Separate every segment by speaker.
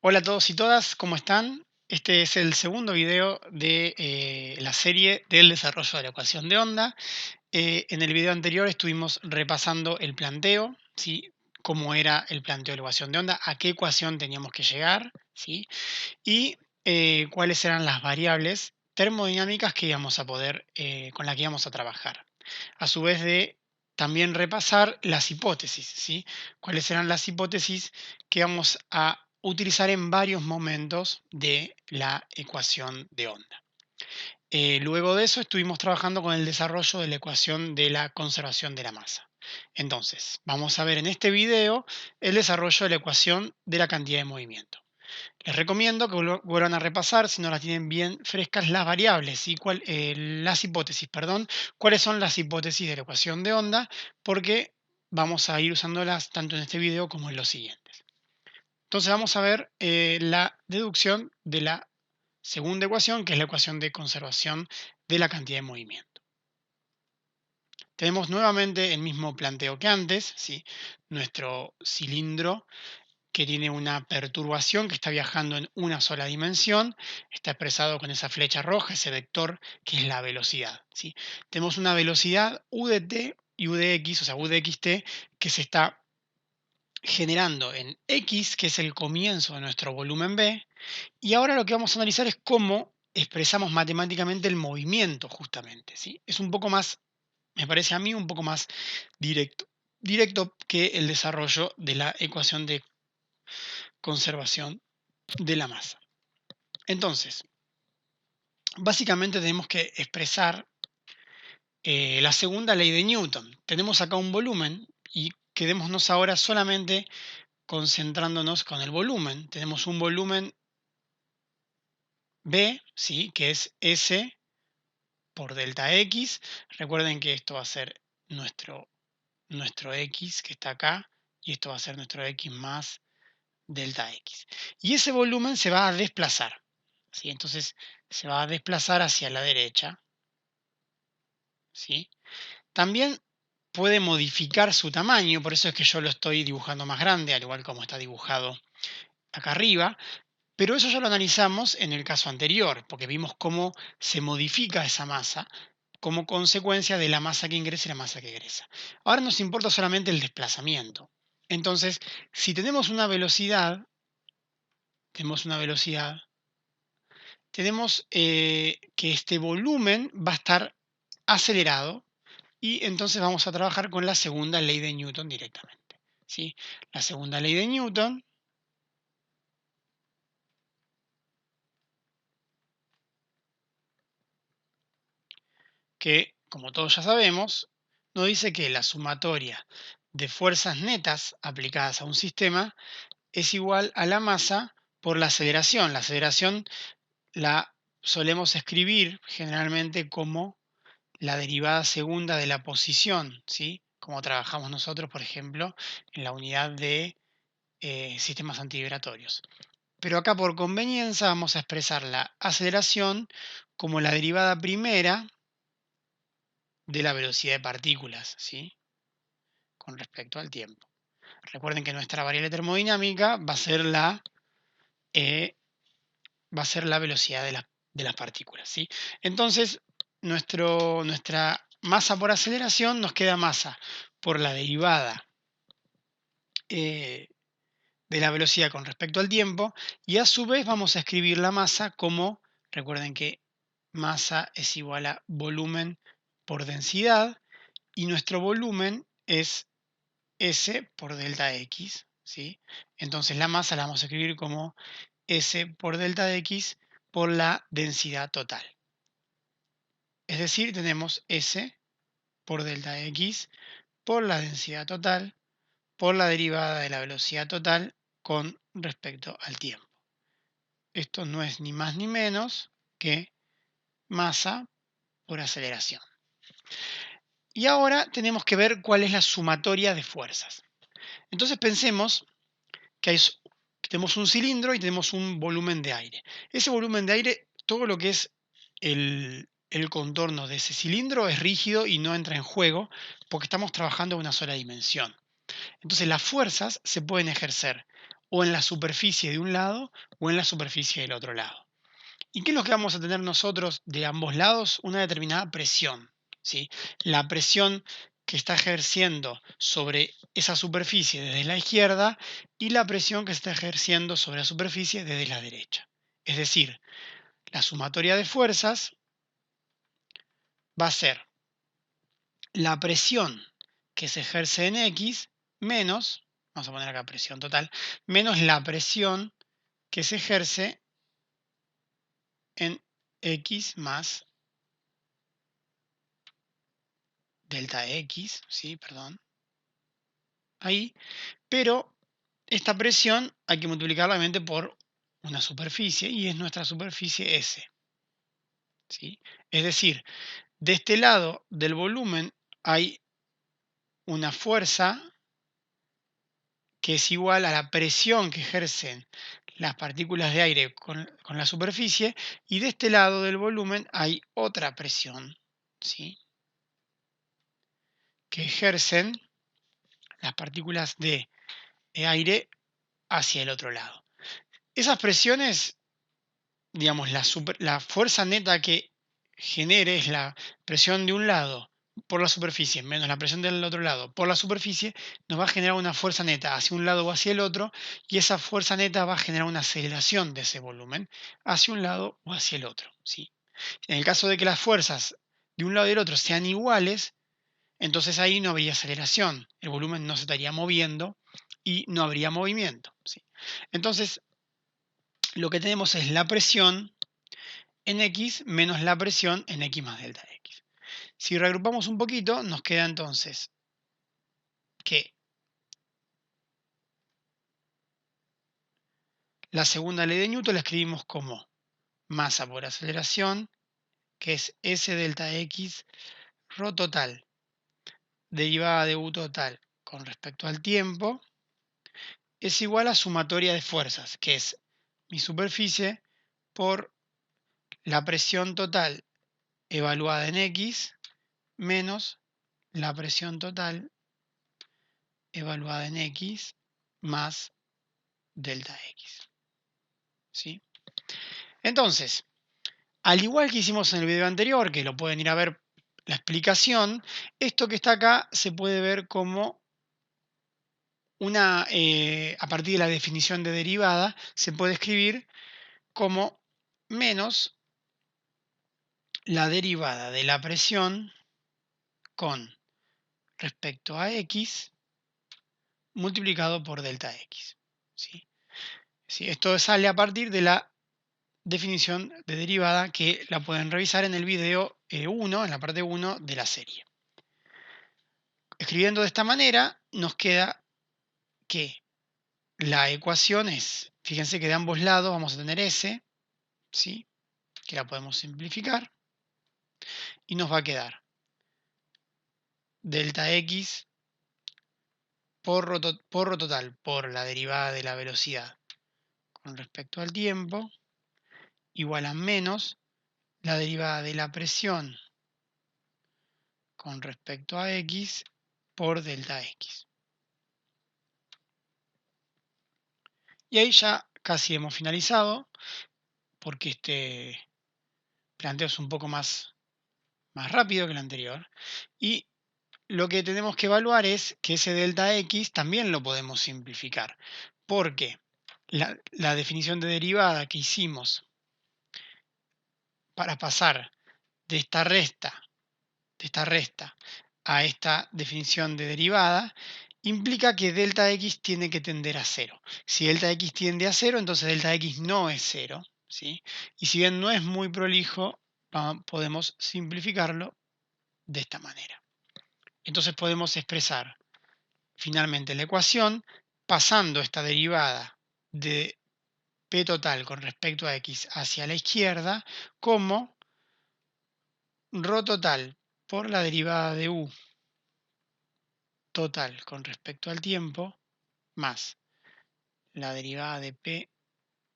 Speaker 1: Hola a todos y todas, ¿cómo están? Este es el segundo video de la serie del desarrollo de la ecuación de onda. En el video anterior estuvimos repasando el planteo, ¿sí? Cómo era el planteo de la ecuación de onda, a qué ecuación teníamos que llegar, ¿sí? Y cuáles eran las variables termodinámicas que íbamos a poder, con las que íbamos a trabajar. A su vez de también repasar las hipótesis, ¿sí? Cuáles eran las hipótesis que vamos a utilizar en varios momentos de la ecuación de onda. Luego de eso estuvimos trabajando con el desarrollo de la ecuación de la conservación de la masa. Entonces, vamos a ver en este video el desarrollo de la ecuación de la cantidad de movimiento. Les recomiendo que vuelvan a repasar, si no las tienen bien frescas, las variables y las hipótesis, perdón, cuáles son las hipótesis de la ecuación de onda, porque vamos a ir usándolas tanto en este video como en los siguientes. Entonces vamos a ver la deducción de la segunda ecuación, que es la ecuación de conservación de la cantidad de movimiento. Tenemos nuevamente el mismo planteo que antes, ¿sí? Nuestro cilindro que tiene una perturbación que está viajando en una sola dimensión, está expresado con esa flecha roja, ese vector que es la velocidad, ¿sí? Tenemos una velocidad u de t y u de x, o sea, u de xt, que se está generando en x, que es el comienzo de nuestro volumen B, y ahora lo que vamos a analizar es cómo expresamos matemáticamente el movimiento, justamente, ¿sí? Es un poco más, me parece a mí, un poco más directo que el desarrollo de la ecuación de conservación de la masa. Entonces, básicamente tenemos que expresar la segunda ley de Newton. Tenemos acá un volumen y quedémonos ahora solamente concentrándonos con el volumen. Tenemos un volumen B, ¿sí? Que es S por delta X. Recuerden que esto va a ser nuestro X que está acá y esto va a ser nuestro X más delta X. Y ese volumen se va a desplazar, ¿sí? Entonces se va a desplazar hacia la derecha, ¿sí? También puede modificar su tamaño, por eso es que yo lo estoy dibujando más grande, al igual como está dibujado acá arriba, pero eso ya lo analizamos en el caso anterior, porque vimos cómo se modifica esa masa como consecuencia de la masa que ingresa y la masa que egresa. Ahora nos importa solamente el desplazamiento. Entonces, si tenemos una velocidad, tenemos que este volumen va a estar acelerado y entonces vamos a trabajar con la segunda ley de Newton directamente, ¿sí? La segunda ley de Newton, que como todos ya sabemos, nos dice que la sumatoria de fuerzas netas aplicadas a un sistema es igual a la masa por la aceleración. La aceleración la solemos escribir generalmente como la derivada segunda de la posición, ¿sí? Como trabajamos nosotros, por ejemplo, en la unidad de sistemas antivibratorios. Pero acá por conveniencia vamos a expresar la aceleración como la derivada primera de la velocidad de partículas, ¿sí? Con respecto al tiempo. Recuerden que nuestra variable termodinámica eh, va a ser la velocidad de las partículas, ¿sí? Entonces, nuestra masa por aceleración nos queda masa por la derivada eh, de la velocidad con respecto al tiempo, y a su vez vamos a escribir la masa como, recuerden que masa es igual a volumen por densidad, y nuestro volumen es S por delta X, ¿sí? Entonces la masa la vamos a escribir como S por delta X por la densidad total. Es decir, tenemos S por delta X por la densidad total por la derivada de la velocidad total con respecto al tiempo. Esto no es ni más ni menos que masa por aceleración. Y ahora tenemos que ver cuál es la sumatoria de fuerzas. Entonces pensemos que tenemos un cilindro y tenemos un volumen de aire. Ese volumen de aire, todo lo que es el contorno de ese cilindro es rígido y no entra en juego porque estamos trabajando en una sola dimensión. Entonces las fuerzas se pueden ejercer o en la superficie de un lado o en la superficie del otro lado. ¿Y qué es lo que vamos a tener nosotros de ambos lados? Una determinada presión, ¿sí? La presión que está ejerciendo sobre esa superficie desde la izquierda y la presión que se está ejerciendo sobre la superficie desde la derecha. Es decir, la sumatoria de fuerzas va a ser la presión que se ejerce en X menos, vamos a poner acá presión total, menos la presión que se ejerce en X más delta X, sí, perdón, ahí, pero esta presión hay que multiplicarla obviamente por una superficie y es nuestra superficie S, ¿sí? Es decir, de este lado del volumen hay una fuerza que es igual a la presión que ejercen las partículas de aire con la superficie, y de este lado del volumen hay otra presión, ¿sí? Que ejercen las partículas de aire hacia el otro lado. Esas presiones, digamos, la fuerza neta que genere es la presión de un lado por la superficie menos la presión del otro lado por la superficie, nos va a generar una fuerza neta hacia un lado o hacia el otro, y esa fuerza neta va a generar una aceleración de ese volumen hacia un lado o hacia el otro, ¿sí? En el caso de que las fuerzas de un lado y del otro sean iguales, entonces ahí no habría aceleración, el volumen no se estaría moviendo y no habría movimiento, ¿sí? Entonces, lo que tenemos es la presión en X menos la presión en X más delta X. Si reagrupamos un poquito, nos queda entonces que la segunda ley de Newton la escribimos como masa por aceleración, que es S delta X rho total, derivada de U total con respecto al tiempo, es igual a sumatoria de fuerzas, que es mi superficie por la presión total evaluada en X menos la presión total evaluada en X más delta X, ¿sí? Entonces, al igual que hicimos en el video anterior, que lo pueden ir a ver la explicación, esto que está acá se puede ver como a partir de la definición de derivada, se puede escribir como menos la derivada de la presión con respecto a X multiplicado por delta X, ¿sí? Sí, esto sale a partir de la definición de derivada que la pueden revisar en el video 1, en la parte 1 de la serie. Escribiendo de esta manera, nos queda que la ecuación es, fíjense que de ambos lados vamos a tener S, ¿sí? Que la podemos simplificar, y nos va a quedar delta X por rho total, por la derivada de la velocidad con respecto al tiempo, igual a menos la derivada de la presión con respecto a X por delta X. Y ahí ya casi hemos finalizado, porque este planteo es un poco más rápido que el anterior. Y lo que tenemos que evaluar es que ese delta X también lo podemos simplificar, porque la definición de derivada que hicimos para pasar de esta resta a esta definición de derivada, implica que delta X tiene que tender a cero. Si delta X tiende a cero, entonces delta X no es cero, ¿sí? Y si bien no es muy prolijo, podemos simplificarlo de esta manera. Entonces podemos expresar finalmente la ecuación pasando esta derivada de P total con respecto a X hacia la izquierda como rho total por la derivada de U total con respecto al tiempo más la derivada de P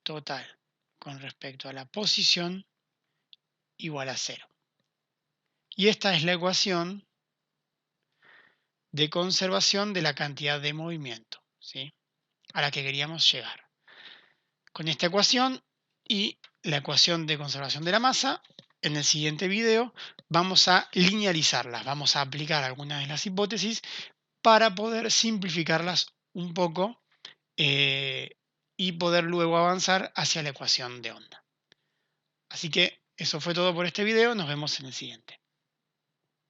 Speaker 1: total con respecto a la posición igual a cero. Y esta es la ecuación de conservación de la cantidad de movimiento, ¿sí? a la que queríamos llegar. Con esta ecuación y la ecuación de conservación de la masa, en el siguiente video vamos a linealizarlas, vamos a aplicar algunas de las hipótesis para poder simplificarlas un poco eh, y poder luego avanzar hacia la ecuación de onda. Así que eso fue todo por este video, nos vemos en el siguiente.